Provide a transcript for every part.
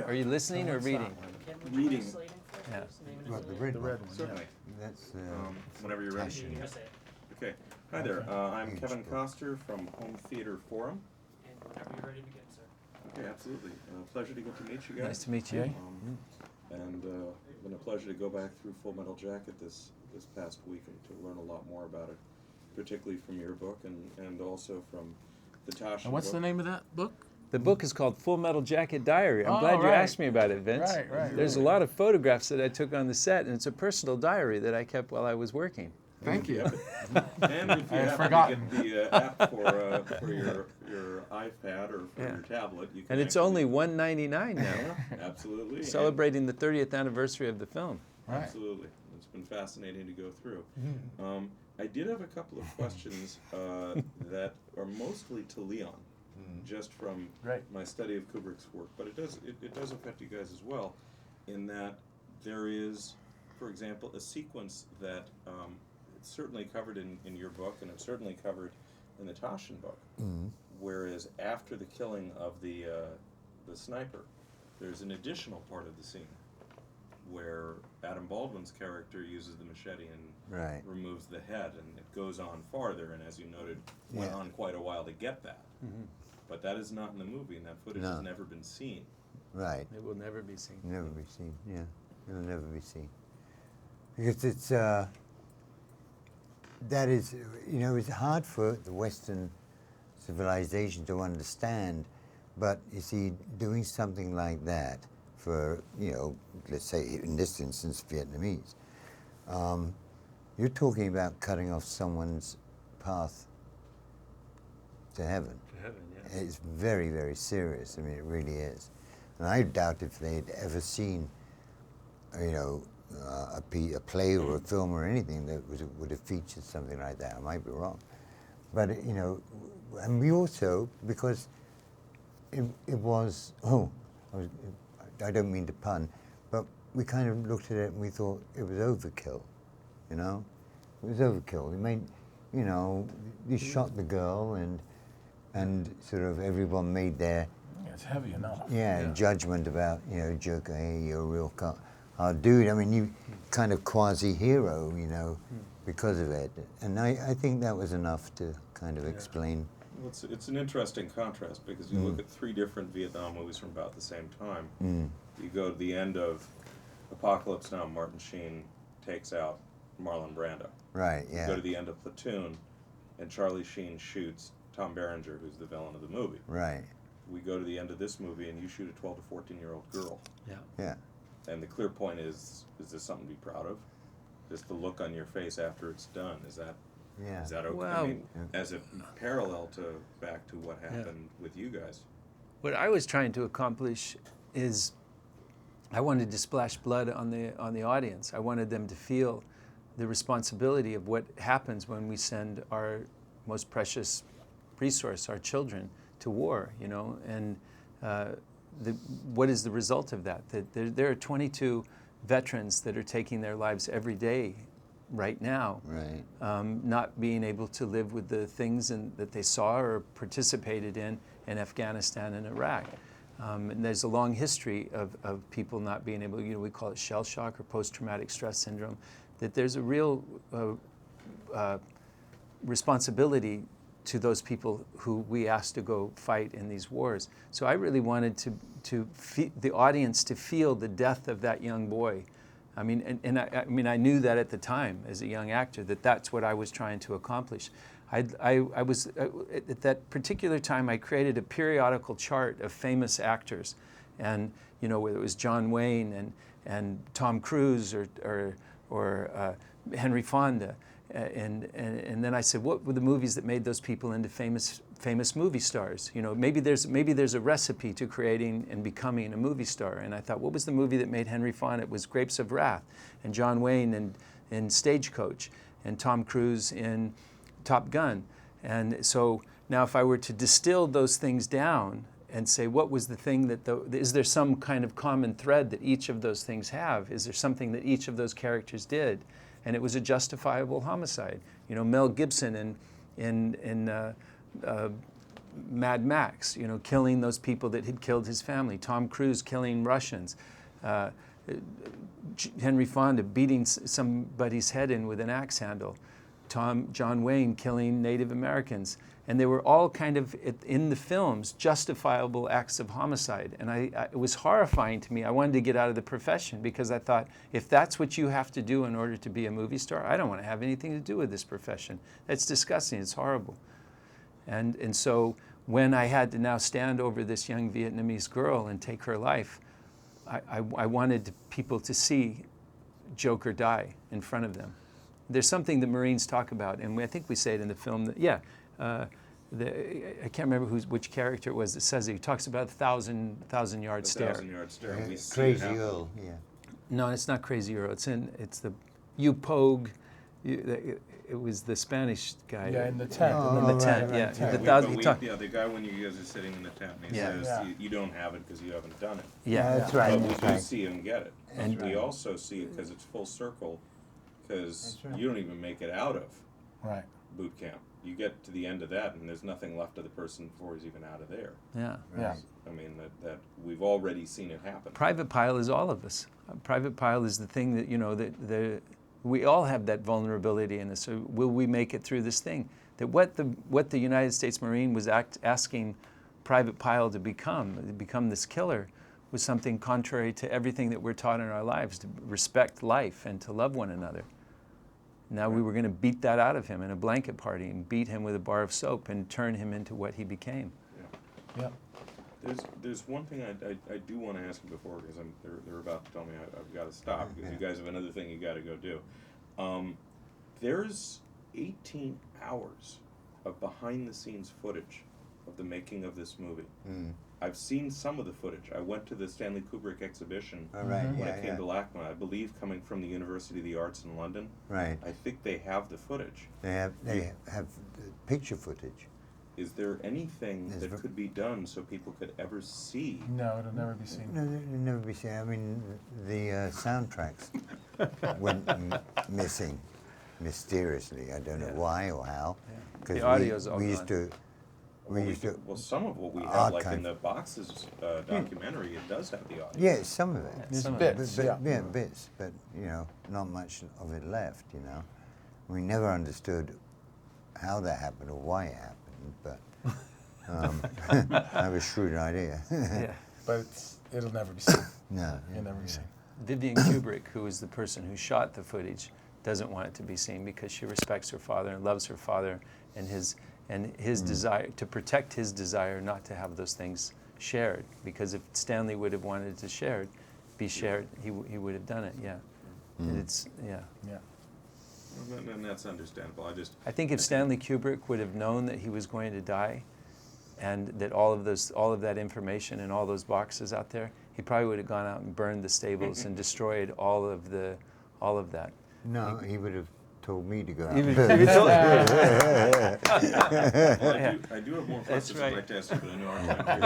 Are you listening or reading? Reading. Yeah. Well, the red one. Certainly. That's Whenever you're ready. Tashi. Okay. Hi there. I'm Kevin Koster from Home Theater Forum. And whenever you're ready to begin, sir. Okay, absolutely. Pleasure to get to meet you guys. Nice to meet you. And been a pleasure to go back through Full Metal Jacket this past week and to learn a lot more about it, particularly from your book and also from the Tasha And what's book. the name of that book? The book is called Full Metal Jacket Diary. I'm glad you right. asked me about it, Vince. Right. There's a lot of photographs that I took on the set, and it's a personal diary that I kept while I was working. Thank you. And if you I had happen forgotten. to get the app for your iPad or for your tablet, you can And it's actually- only $1.99 now, Absolutely. celebrating the 30th anniversary of the film. Right. Absolutely. It's been fascinating to go through. I did have a couple of questions that are mostly to Leon, just from Right. my study of Kubrick's work, but it does affect you guys as well, in that there is, for example, a sequence that it's certainly covered in your book, and it's certainly covered in the Taschen book, whereas after the killing of the sniper, there's an additional part of the scene where Adam Baldwin's character uses the machete and Right. removes the head, and it goes on farther, and as you noted, went on quite a while to get that. But that is not in the movie, and that footage has never been seen. Right. It will never be seen. Never be seen. Yeah, it'll never be seen. Because it's that is, you know, it's hard for the Western civilization to understand. But you see, doing something like that for, you know, let's say in this instance, Vietnamese, you're talking about cutting off someone's path to heaven. To heaven, yeah. It's very, very serious. I mean, it really is. And I doubt if they'd ever seen, you know, a play or a film or anything that would have featured something like that. I might be wrong. But, you know, and we also, because it was, I don't mean to pun, but we kind of looked at it and we thought it was overkill, you know? It was overkill. It made, you know, you shot the girl and sort of everyone made their It's heavy enough. judgment about, you know, Joker, hey, you're a real hard dude. I mean, you kind of quasi-hero, you know, because of it. And I think that was enough to kind of explain. Well, it's an interesting contrast, because you look at three different Vietnam movies from about the same time. You go to the end of Apocalypse Now, Martin Sheen takes out Marlon Brando. Right, You yeah. go to the end of Platoon, and Charlie Sheen shoots Tom Berenger, who's the villain of the movie. Right, We go to the end of this movie, and you shoot a 12 to 14-year-old girl. yeah. And the clear point is this something to be proud of? Just the look on your face after it's done, is that Yeah. is that okay? Well- I mean, as a parallel to back to what happened with you guys. What I was trying to accomplish is I wanted to splash blood on the audience. I wanted them to feel the responsibility of what happens when we send our most precious resource, our children, to war, you know, and what is the result of that? That there are 22 veterans that are taking their lives every day right now, Right. not being able to live with the things that they saw or participated in Afghanistan and Iraq. And there's a long history of people not being able, you know, we call it shell shock or post-traumatic stress syndrome, that there's a real responsibility to those people who we asked to go fight in these wars. So I really wanted the audience to feel the death of that young boy. I mean, I mean, I knew that at the time as a young actor, that's what I was trying to accomplish. I was at that particular time, I created a periodical chart of famous actors, and you know, whether it was John Wayne and Tom Cruise or Henry Fonda, and then I said, what were the movies that made those people into famous movie stars? You know, maybe there's a recipe to creating and becoming a movie star. And I thought, what was the movie that made Henry Fonda? It was Grapes of Wrath, and John Wayne in Stagecoach, and Tom Cruise in Top Gun. And so now if I were to distill those things down and say, what was the thing that, is there some kind of common thread that each of those things have? Is there something that each of those characters did? And it was a justifiable homicide. You know, Mel Gibson in Mad Max, you know, killing those people that had killed his family. Tom Cruise killing Russians. Henry Fonda beating somebody's head in with an axe handle. John Wayne killing Native Americans. And they were all kind of, in the films, justifiable acts of homicide. And it was horrifying to me. I wanted to get out of the profession because I thought, if that's what you have to do in order to be a movie star, I don't want to have anything to do with this profession. That's disgusting. It's horrible. And so when I had to now stand over this young Vietnamese girl and take her life, I wanted people to see Joker die in front of them. There's something the Marines talk about, and I think we say it in the film, that, I can't remember which character it was that says it. He talks about the 1,000-yard stare. 1,000-yard stare. We see Crazy it happen. Earl, yeah. No, it's not Crazy Earl. It's the You Pogue. It was the Spanish guy. Yeah, in the tent. Oh, In the right, tent, right, yeah. right. The We- thousand- but he we- talk- yeah, the guy when you guys are sitting in the tent, and he Yeah. says, Yeah. You don't have it because you haven't done it. Yeah. That's right. But we That's do right. see him get it. And- And we also see it because it's full circle, because That's right. you don't even make it out of Right. boot camp. You get to the end of that, and there's nothing left of the person before he's even out of there. Yeah. Yeah. I mean, that we've already seen it happen. Private Pile is all of us. Private Pile is the thing that, you know, that we all have that vulnerability in us. So will we make it through this thing? That what the United States Marine was asking Private Pile to become this killer, was something contrary to everything that we're taught in our lives, to respect life and to love one another. Now we were going to beat that out of him in a blanket party and beat him with a bar of soap and turn him into what he became. Yeah. There's one thing I do want to ask you before, because they're about to tell me I've got to stop, because you guys have another thing you got to go do. There's 18 hours of behind-the-scenes footage of the making of this movie. Mm. I've seen some of the footage. I went to the Stanley Kubrick exhibition All right, when yeah, I came yeah. to LACMA, I believe coming from the University of the Arts in London. Right. I think they have the footage. They have picture footage. Is there anything Yes, that but- could be done so people could ever see? No, it'll never be seen. No, they'll never be seen. I mean, the soundtracks went missing mysteriously. I don't know why or how. Yeah. 'Cause The audio's all we used gone. to. We used to. Well, some of what we have, like in Archive. the Boxes documentary, it does have the audio. Yeah, some of it. There's Some of bits, But, yeah. bits, but you know, not much of it left. You know, we never understood how that happened or why it happened, but I have a shrewd idea. Yeah. But it'll never be seen. No, You'll never be seen. Vivian Kubrick, who is the person who shot the footage, doesn't want it to be seen because she respects her father and loves her father and his desire to protect his desire not to have those things shared. Because if Stanley would have wanted it to be shared, he would have done it. Yeah, it's Yeah. And that's understandable. I think if Stanley Kubrick would have known that he was going to die, and that all of that information and all those boxes out there, he probably would have gone out and burned the stables and destroyed all of that. No, he would have told me to go out. Even- and- even told- Well, I do have more questions right. I'd like to ask you, but I know our time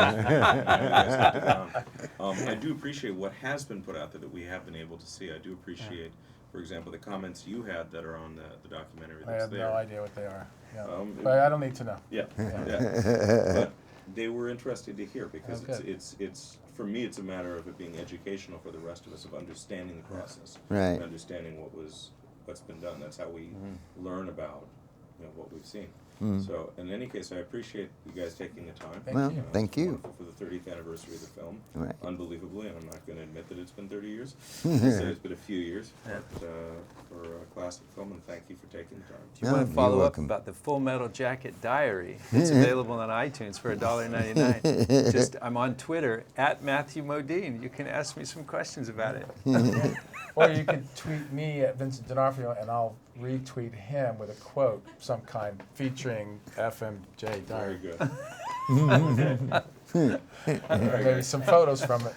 here. I do appreciate what has been put out there that we have been able to see. I do appreciate, for example, the comments you had that are on the documentary I that's have there. no idea what they are. Yeah. But I don't need to know. Yeah, yeah. But they were interesting to hear because Okay. it's for me it's a matter of it being educational for the rest of us, of understanding the process, Right. and understanding what's been done. That's how we learn about what we've seen. So in any case, I appreciate you guys taking the time. Thank Well, you. thank you. Wonderful for the 30th anniversary of the film. Right. Unbelievably, and I'm not going to admit that it's been 30 years. It's been a few years, but for a classic film, and thank you for taking the time. If you No, want to you're follow up welcome. about the Full Metal Jacket Diary, it's available on iTunes for $1.99. I'm on Twitter at Matthew Modine. You can ask me some questions about it. Or you can tweet me at Vincent D'Onofrio, and I'll retweet him with a quote, some kind, featuring FMJ Very Diary. good. Maybe some photos from it.